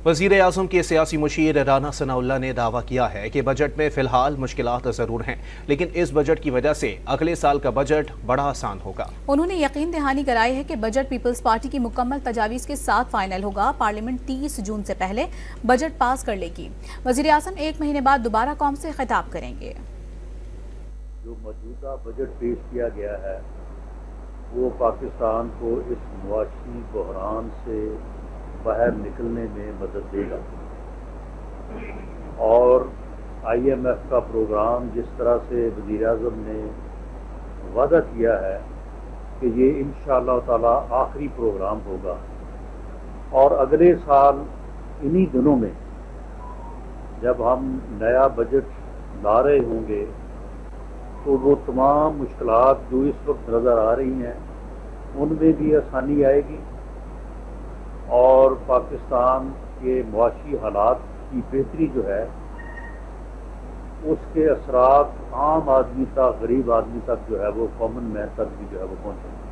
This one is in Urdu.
وزیر اعظم کے سیاسی مشیر رانا ثناءاللہ نے دعویٰ کیا ہے کہ بجٹ میں فی الحال مشکلات ضرور ہیں، لیکن اس بجٹ کی وجہ سے اگلے سال کا بجٹ بڑا آسان ہوگا۔ انہوں نے یقین دہانی کرائی ہے کہ بجٹ پیپلز پارٹی کی مکمل تجاویز کے ساتھ فائنل ہوگا۔ پارلیمنٹ 30 جون سے پہلے بجٹ پاس کر لے گی۔ وزیر اعظم 1 مہینے بعد دوبارہ قوم سے خطاب کریں گے۔ جو موجودہ بجٹ پیش کیا گیا ہے وہ پاکستان کو اس معاشی بحران سے باہر نکلنے میں مدد دے گا، اور آئی ایم ایف کا پروگرام جس طرح سے وزیر اعظم نے وعدہ کیا ہے کہ یہ انشاءاللہ تعالی آخری پروگرام ہوگا، اور اگلے سال انہی دنوں میں جب ہم نیا بجٹ لا رہے ہوں گے تو وہ تمام مشکلات جو اس وقت نظر آ رہی ہیں ان میں بھی آسانی آئے گی، اور پاکستان کے معاشی حالات کی بہتری جو ہے اس کے اثرات عام آدمی تک، غریب آدمی تک جو ہے وہ کامن مین تک بھی جو ہے وہ پہنچیں گے۔